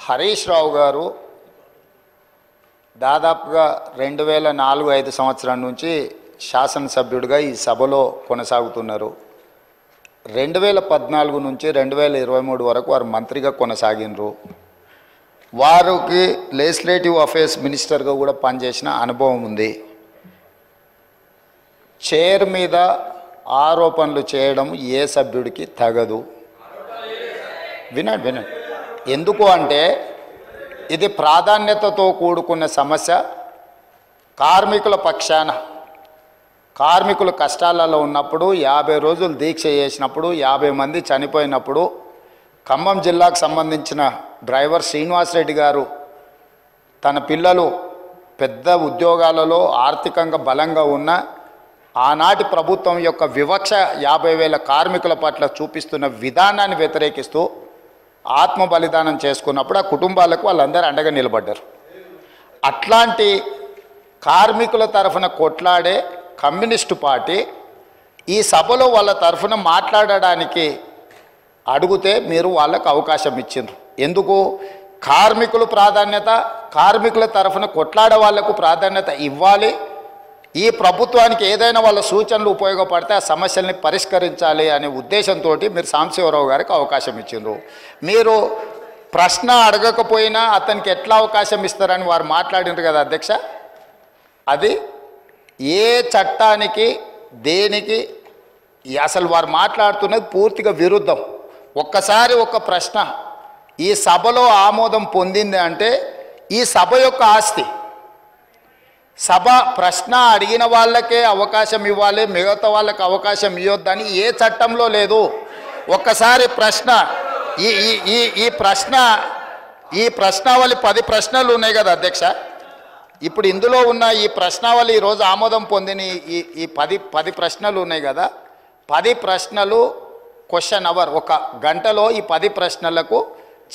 హరీష్ రావు గారు దాదాపుగా 2004-05 సంవత్సరం నుంచి శాసనసభ్యుడిగా ఈ సభలో కొనసాగుతున్నారు. 2014 నుంచి 2023 వరకు వారు మంత్రిగా కొనసాగినరు. వారికి లెజిస్లేటివ్ అఫేర్స్ మినిస్టర్గా కూడా పనిచేసిన అనుభవం ఉంది. చైర్ మీద ఆరోపణలు చేయడం ఏ సభ్యుడికి తగదు. వినండి. ఎందుకు అంటే ఇది ప్రాధాన్యతతో కూడుకున్న సమస్య. కార్మికుల పక్షాన కార్మికులు కష్టాలలో ఉన్నప్పుడు 50 రోజులు దీక్ష చేసినప్పుడు 50 మంది చనిపోయినప్పుడు ఖమ్మం జిల్లాకు సంబంధించిన డ్రైవర్ శ్రీనివాసరెడ్డి గారు తన పిల్లలు పెద్ద ఉద్యోగాలలో ఆర్థికంగా బలంగా ఉన్న ఆనాటి ప్రభుత్వం యొక్క వివక్ష 50,000 కార్మికుల పట్ల చూపిస్తున్న విధానాన్ని వ్యతిరేకిస్తూ ఆత్మ బలిదానం చేసుకున్నప్పుడు ఆ కుటుంబాలకు వాళ్ళందరూ అండగా నిలబడ్డారు. అట్లాంటి కార్మికుల తరఫున కొట్లాడే కమ్యూనిస్టు పార్టీ ఈ సభలో వాళ్ళ తరఫున మాట్లాడడానికి అడిగితే మీరు వాళ్ళకు అవకాశం ఇచ్చిండ్రు. ఎందుకు? కార్మికులు ప్రాధాన్యత, కార్మికుల తరఫున కొట్లాడే వాళ్లకు ప్రాధాన్యత ఇవ్వాలి. ఈ ప్రభుత్వానికి ఏదైనా వాళ్ళ సూచనలు ఉపయోగపడితే ఆ సమస్యల్ని పరిష్కరించాలి అనే ఉద్దేశంతో మీరు సాంబశివరావు గారికి అవకాశం ఇచ్చిండ్రు. మీరు ప్రశ్న అడగకపోయినా అతనికి ఎట్లా అవకాశం ఇస్తారని వారు మాట్లాడినారు కదా అధ్యక్ష. అది ఏ చట్టానికి దేనికి అసలు వారు మాట్లాడుతున్నది పూర్తిగా విరుద్ధం. ఒక్కసారి ఒక ప్రశ్న ఈ సభలో ఆమోదం పొందింది అంటే ఈ సభ యొక్క ఆస్తి. సభ ప్రశ్న అడిగిన వాళ్ళకే అవకాశం ఇవ్వాలి, మిగతా వాళ్ళకి అవకాశం ఇవ్వద్దని ఏ చట్టంలో లేదు. ఒక్కసారి ప్రశ్న ఈ ప్రశ్నావళి 10 ప్రశ్నలు ఉన్నాయి కదా అధ్యక్ష. ఇప్పుడు ఇందులో ఉన్న ఈ ప్రశ్నావళి ఈరోజు ఆమోదం పొందిన ఈ 10 ప్రశ్నలు ఉన్నాయి కదా. 10 ప్రశ్నలు క్వశ్చన్ అవర్, 1 గంటలో ఈ 10 ప్రశ్నలకు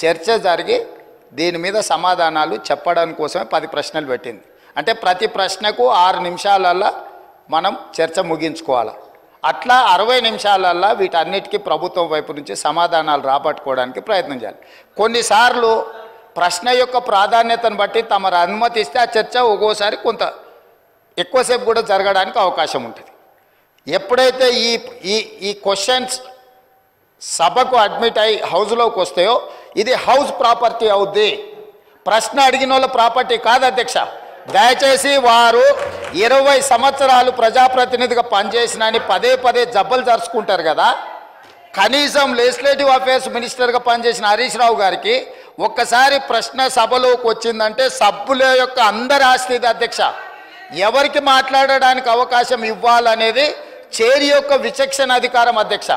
చర్చ జరిగి దీని మీద సమాధానాలు చెప్పడానికి కోసమే 10 ప్రశ్నలు పెట్టింది. అంటే ప్రతి ప్రశ్నకు 6 నిమిషాలల్లో మనం చర్చ ముగించుకోవాలి. అట్లా 60 నిమిషాలల్లో వీటన్నిటికీ ప్రభుత్వం వైపు నుంచి సమాధానాలు రాబట్టుకోవడానికి ప్రయత్నం చేయాలి. కొన్నిసార్లు ప్రశ్న యొక్క ప్రాధాన్యతను బట్టి తమరు అనుమతిస్తే ఆ చర్చ ఒక్కోసారి కొంత ఎక్కువసేపు కూడా జరగడానికి అవకాశం ఉంటుంది. ఎప్పుడైతే ఈ క్వశ్చన్స్ సభకు అడ్మిట్ అయ్యి హౌస్లోకి వస్తాయో ఇది హౌస్ ప్రాపర్టీ అవుద్ది, ప్రశ్న అడిగిన వాళ్ళ ప్రాపర్టీ కాదు అధ్యక్ష. దయచేసి వారు 20 సంవత్సరాలు ప్రజాప్రతినిధిగా పనిచేసినని పదే జబ్బలు జరుచుకుంటారు కదా. కనీసం లెజిస్లేటివ్ అఫేర్స్ మినిస్టర్గా పనిచేసిన హరీష్ రావు గారికి ఒక్కసారి ప్రశ్న సభలోకి వచ్చిందంటే సభ్యుల యొక్క అందరి ఆస్తి ఇది అధ్యక్ష. ఎవరికి మాట్లాడడానికి అవకాశం ఇవ్వాలనేది చైర్ యొక్క విచక్షణ అధికారం అధ్యక్ష.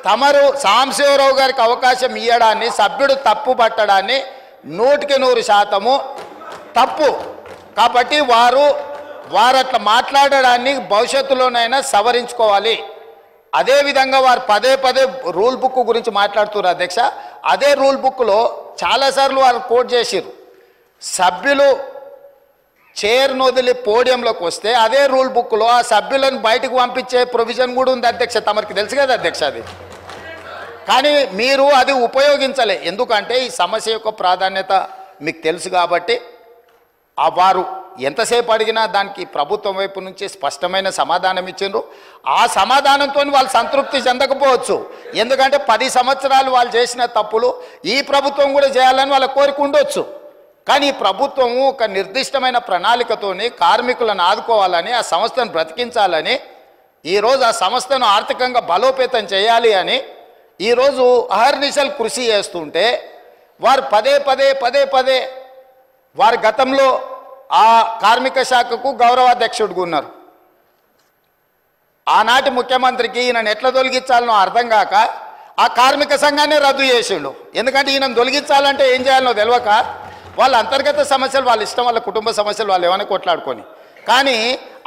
తమరు సాంబశివరావు గారికి అవకాశం ఇవ్వడాన్ని సభ్యుడు తప్పు పట్టడాన్ని 100% తప్పు. కాబట్టి వారు అట్లా మాట్లాడడాన్ని భవిష్యత్తులోనైనా సవరించుకోవాలి. అదేవిధంగా వారు పదే రూల్ బుక్ గురించి మాట్లాడుతున్నారు అధ్యక్ష. అదే రూల్ బుక్లో చాలాసార్లు వారు కోట్ చేసిరు. సభ్యులు చైర్ను వదిలి పోడియంలోకి వస్తే అదే రూల్ బుక్లో ఆ సభ్యులను బయటకు పంపించే ప్రొవిజన్ కూడా ఉంది అధ్యక్ష. తమరికి తెలుసు కదా అధ్యక్ష అది. కానీ మీరు అది ఉపయోగించలే. ఎందుకంటే ఈ సమస్య యొక్క ప్రాధాన్యత మీకు తెలుసు కాబట్టి వారు ఎంతసేపు అడిగినా దానికి ప్రభుత్వం వైపు నుంచి స్పష్టమైన సమాధానం ఇచ్చిండ్రు. ఆ సమాధానంతో వాళ్ళు సంతృప్తి చెందకపోవచ్చు. ఎందుకంటే 10 సంవత్సరాలు వాళ్ళు చేసిన తప్పులు ఈ ప్రభుత్వం కూడా చేయాలని వాళ్ళ కోరిక ఉండొచ్చు. కానీ ఈ ప్రభుత్వం ఒక నిర్దిష్టమైన ప్రణాళికతోని కార్మికులను ఆదుకోవాలని, ఆ సంస్థను బ్రతికించాలని, ఈరోజు ఆ సంస్థను ఆర్థికంగా బలోపేతం చేయాలి అని ఈరోజు అహర్నిశలు కృషి చేస్తుంటే వారు పదే వారి గతంలో ఆ కార్మిక శాఖకు గౌరవాధ్యక్షుడిగా ఉన్నారు. ఆనాటి ముఖ్యమంత్రికి ఈయనను ఎట్లా తొలగించాలనో అర్థం కాక ఆ కార్మిక సంఘాన్ని రద్దు చేసిండు. ఎందుకంటే ఈయనను తొలగించాలంటే ఏం చేయాలనో తెలియక వాళ్ళ అంతర్గత సమస్యలు వాళ్ళ ఇష్టం, వాళ్ళ కుటుంబ సమస్యలు వాళ్ళు ఏమైనా కొట్లాడుకొని, కానీ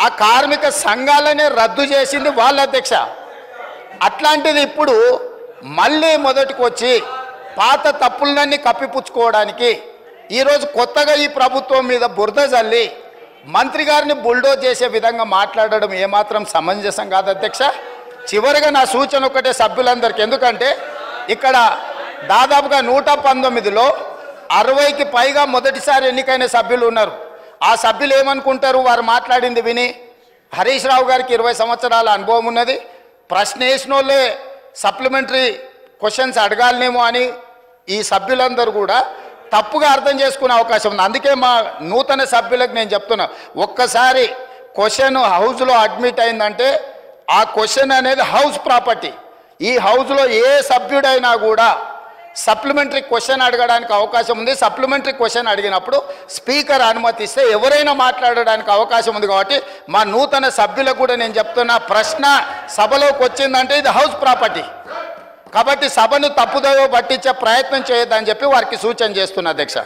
ఆ కార్మిక సంఘాలనే రద్దు చేసింది వాళ్ళ అధ్యక్ష. అట్లాంటిది ఇప్పుడు మళ్ళీ మొదటికి వచ్చి పాత తప్పులన్నీ కప్పిపుచ్చుకోవడానికి ఈరోజు కొత్తగా ఈ ప్రభుత్వం మీద బురద జల్లి మంత్రి గారిని బుల్డోజ్ చేసే విధంగా మాట్లాడడం ఏమాత్రం సమంజసం కాదు అధ్యక్ష. చివరిగా నా సూచన ఒకటే సభ్యులందరికీ. ఎందుకంటే ఇక్కడ దాదాపుగా 119లో 60కి పైగా మొదటిసారి ఎన్నికైన సభ్యులు ఉన్నారు. ఆ సభ్యులు ఏమనుకుంటారు? వారు మాట్లాడింది విని హరీష్ రావు గారికి 20 సంవత్సరాల అనుభవం ఉన్నది, ప్రశ్న వేసిన వాళ్ళే సప్లిమెంటరీ క్వశ్చన్స్ అడగాలనేమో అని ఈ సభ్యులందరూ కూడా తప్పుగా అర్థం చేసుకునే అవకాశం ఉంది. అందుకే మా నూతన సభ్యులకు నేను చెప్తున్నా, ఒక్కసారి క్వశ్చన్ హౌస్లో అడ్మిట్ అయిందంటే ఆ క్వశ్చన్ అనేది హౌస్ ప్రాపర్టీ. ఈ హౌస్లో ఏ సభ్యుడైనా కూడా సప్లిమెంటరీ క్వశ్చన్ అడగడానికి అవకాశం ఉంది. సప్లిమెంటరీ క్వశ్చన్ అడిగినప్పుడు స్పీకర్ అనుమతిస్తే ఎవరైనా మాట్లాడడానికి అవకాశం ఉంది. కాబట్టి మా నూతన సభ్యులకు కూడా నేను చెప్తున్నా, ప్రశ్న సభలోకి వచ్చిందంటే ఇది హౌస్ ప్రాపర్టీ, కాబట్టి సభను తప్పుదోవ పట్టించే ప్రయత్నం చేయొద్దని చెప్పి వారికి సూచన చేస్తున్నా అధ్యక్ష.